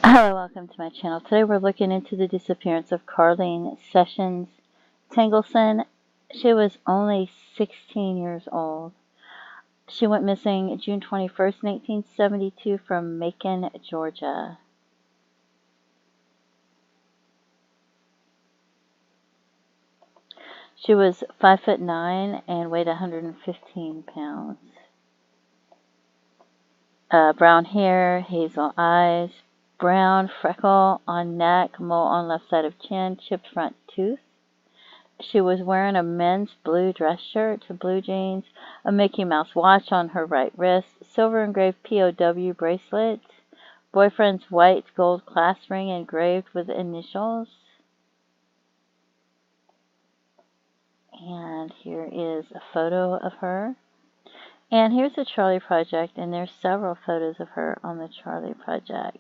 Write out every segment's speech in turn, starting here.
Hello, welcome to my channel. Today we're looking into the disappearance of Carlene Sessions Tengelsen. She was only 16 years old. She went missing June 21st, 1972 from Macon, Georgia. She was 5'9" and weighed 115 pounds. Brown hair, hazel eyes, brown freckle on neck, mole on left side of chin, chipped front tooth. She was wearing a men's blue dress shirt, blue jeans, a Mickey Mouse watch on her right wrist, silver engraved POW bracelet, boyfriend's white gold clasp ring engraved with initials. And here is a photo of her. And here's the Charlie Project, and there's several photos of her on the Charlie Project.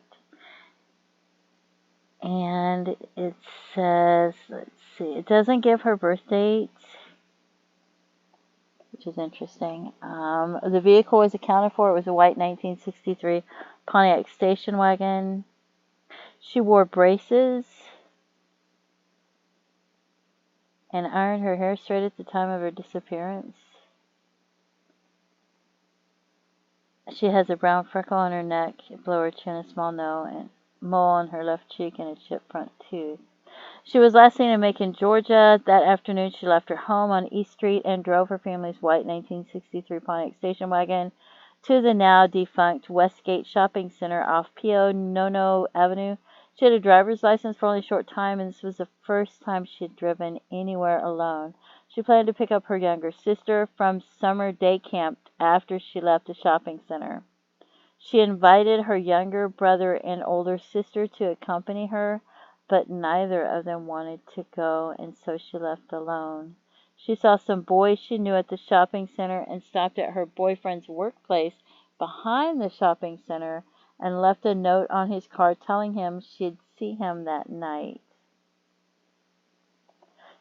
And it says, let's see, it doesn't give her birth date, which is interesting. The vehicle was accounted for. It was a white 1963 Pontiac station wagon. She wore braces and ironed her hair straight at the time of her disappearance. She has a brown freckle on her neck, below her chin, a small mole on her left cheek, and a chipped front tooth. She was last seen in Macon, Georgia. That afternoon, she left her home on East Street and drove her family's white 1963 Pontiac station wagon to the now defunct Westgate shopping center off Pio Nono Avenue. She had a driver's license for only a short time, and this was the first time she had driven anywhere alone. She planned to pick up her younger sister from summer day camp after she left the shopping center. She invited her younger brother and older sister to accompany her, but neither of them wanted to go, and so she left alone. She saw some boys she knew at the shopping center and stopped at her boyfriend's workplace behind the shopping center and left a note on his car telling him she'd see him that night.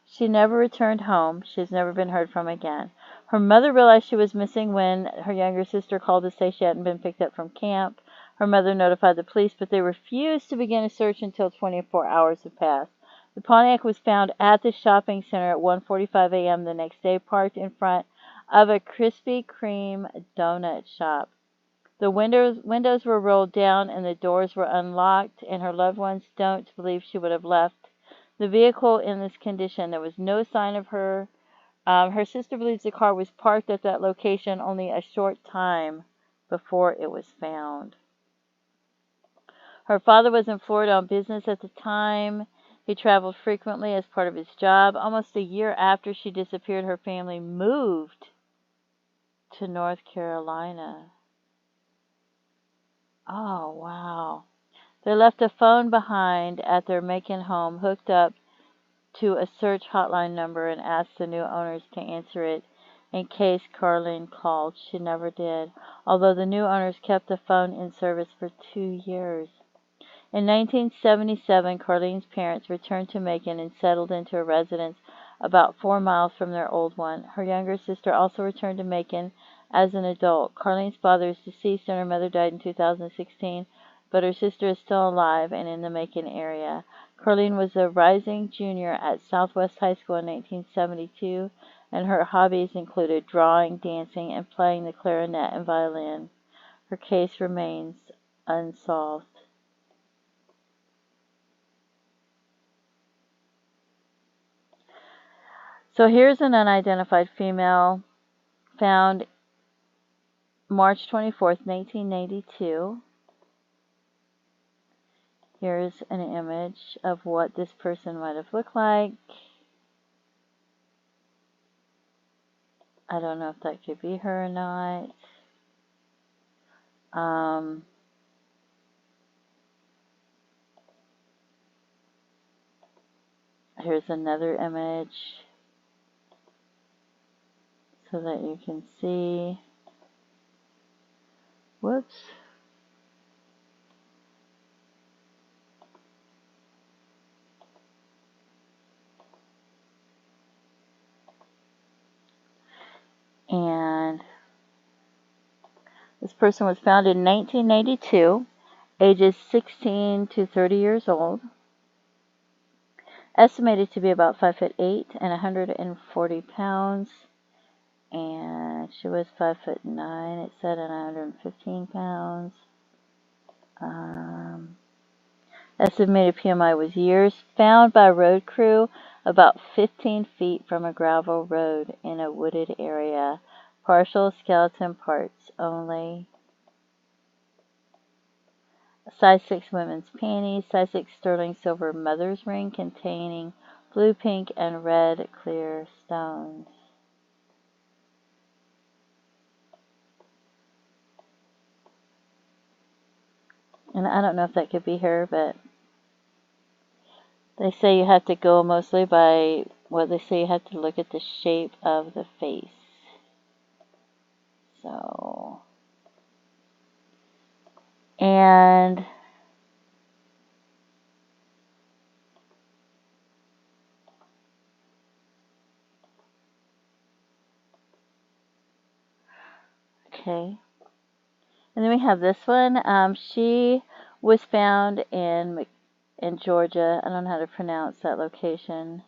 She never returned home. She has never been heard from again. Her mother realized she was missing when her younger sister called to say she hadn't been picked up from camp. Her mother notified the police, but they refused to begin a search until 24 hours had passed. The Pontiac was found at the shopping center at 1:45 a.m. the next day, parked in front of a Krispy Kreme donut shop. The windows were rolled down and the doors were unlocked, and her loved ones don't believe she would have left the vehicle in this condition. There was no sign of her. Her sister believes the car was parked at that location only a short time before it was found. Her father was in Florida on business at the time. He traveled frequently as part of his job. Almost a year after she disappeared, her family moved to North Carolina. Oh, wow. They left a phone behind at their Macon home, hooked up to a search hotline number, and asked the new owners to answer it in case Carlene called. She never did, although the new owners kept the phone in service for 2 years. In 1977, Carlene's parents returned to Macon and settled into a residence about 4 miles from their old one. Her younger sister also returned to Macon as an adult. Carlene's father is deceased and her mother died in 2016, but her sister is still alive and in the Macon area. Carlene was a rising junior at Southwest High School in 1972, and her hobbies included drawing, dancing, and playing the clarinet and violin. Her case remains unsolved. So here's an unidentified female found March 24th, 1992. Here's an image of what this person might have looked like. I don't know if that could be her or not. Here's another image so that you can see. Whoops. And this person was found in 1992 Ages 16 to 30 years old. Estimated to be about 5'8" and 140 pounds. And she was 5'9", it said, and 115 pounds. Estimated PMI was years. Found by road crew about 15 feet from a gravel road in a wooded area. Partial skeleton parts only. Size 6 women's panties. Size 6 sterling silver mother's ring containing blue, pink, and red clear stones. And I don't know if that could be her, but they say you have to go mostly by what they say you have to look at the shape of the face. So, and okay. And then we have this one. She was found in Georgia. I don't know how to pronounce that location.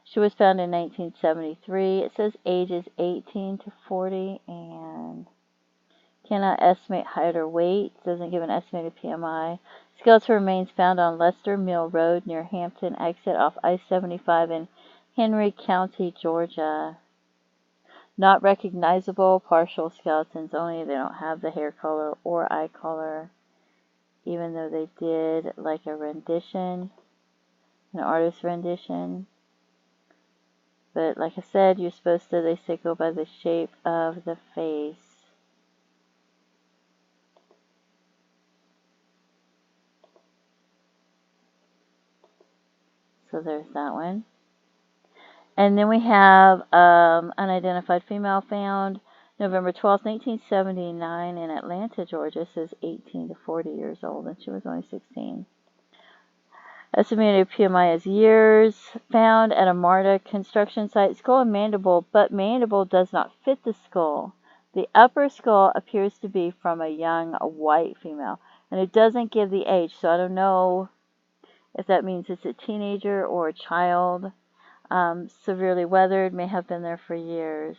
She was found in 1973. It says ages 18 to 40 and cannot estimate height or weight. Doesn't give an estimated PMI. Skeletal remains found on Lester Mill Road near Hampton exit off I-75 in Henry County, Georgia. Not recognizable, partial skeletons only. They don't have the hair color or eye color, even though they did like a rendition, an artist rendition. But like I said, you're supposed to, they say, go by the shape of the face. So there's that one. And then we have unidentified female found November 12, 1979 in Atlanta, Georgia. It says 18 to 40 years old, and she was only 16. Estimated PMI is years. Found at a MARTA construction site. Skull and mandible, but mandible does not fit the skull. The upper skull appears to be from a young white female, and it doesn't give the age, so I don't know if that means it's a teenager or a child. Severely weathered, may have been there for years.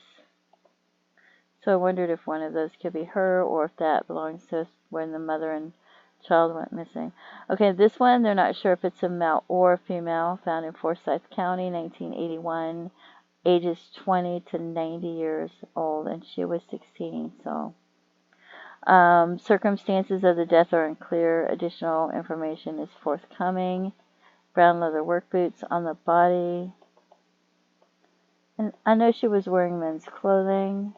So I wondered if one of those could be her, or if that belongs to when the mother and child went missing. Okay, this one, they're not sure if it's a male or a female, found in Forsyth County, 1981, ages 20 to 90 years old, and she was 16, so. Circumstances of the death are unclear. Additional information is forthcoming. Brown leather work boots on the body. And I know she was wearing men's clothing.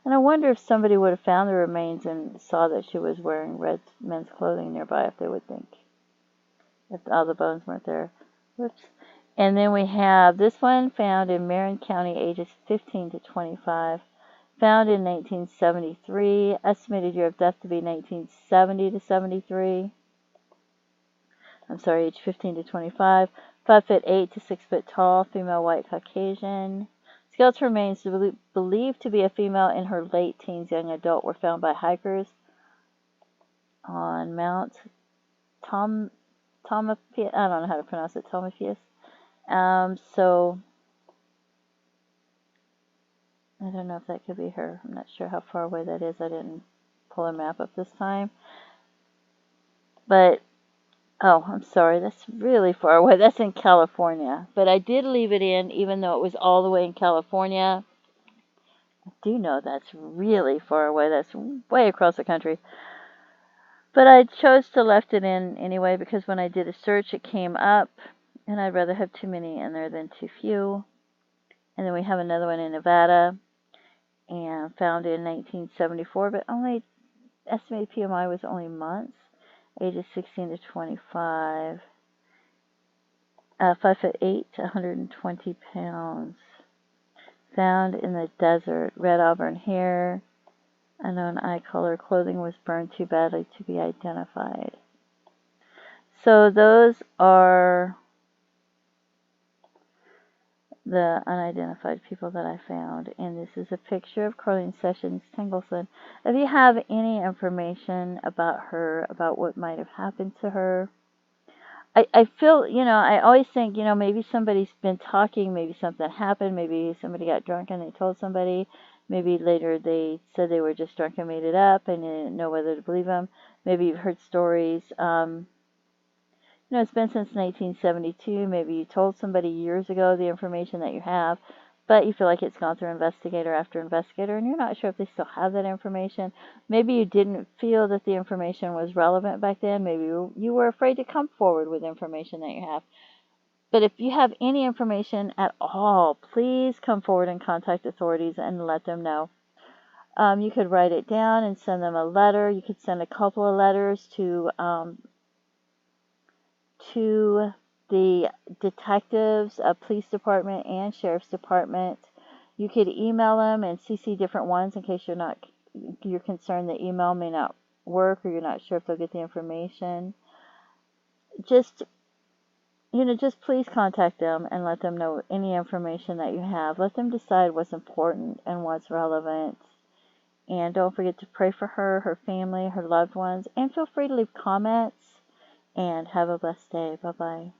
And I wonder if somebody would have found the remains and saw that she was wearing red men's clothing nearby, if they would think. If all the bones weren't there. Whoops. And then we have this one found in Marin County, ages 15 to 25. Found in 1973. Estimated year of death to be 1970 to 73. I'm sorry, age 15 to 25. 5'8" to 6 foot tall, female, white, Caucasian. Skeletal remains believed to be a female in her late teens, young adult, were found by hikers on Mount Tamalpais. I don't know how to pronounce it, Tamalpais. So I don't know if that could be her. I'm not sure how far away that is. I didn't pull a map up this time. But oh, I'm sorry, that's really far away. That's in California. But I did leave it in, even though it was all the way in California. I do know that's really far away. That's way across the country. But I chose to left it in anyway, because when I did a search, it came up. And I'd rather have too many in there than too few. And then we have another one in Nevada. And found in 1974, but only estimated PMI was only months. Ages 16 to 25. 5'8" to 120 pounds. Found in the desert. Red auburn hair. Unknown eye color. Clothing was burned too badly to be identified. So those are the unidentified people that I found. And this is a picture of Carlene Sessions Tengelsen. If you have any information about her, about what might have happened to her, I feel, I always think, maybe somebody's been talking, maybe something happened, maybe somebody got drunk and they told somebody, maybe later they said they were just drunk and made it up and you didn't know whether to believe them. Maybe you've heard stories. It's been since 1972. Maybe you told somebody years ago the information that you have, but you feel like it's gone through investigator after investigator, and you're not sure if they still have that information. Maybe you didn't feel that the information was relevant back then. Maybe you were afraid to come forward with information that you have. But if you have any information at all, please come forward and contact authorities and let them know. You could write it down and send them a letter. You could send a couple of letters to the detectives, police department, and sheriff's department. You could email them and CC different ones in case you're concerned the email may not work or you're not sure if they'll get the information. Just please contact them and let them know any information that you have. Let them decide what's important and what's relevant. And don't forget to pray for her, her family, her loved ones, and feel free to leave comments. And have a blessed day. Bye-bye.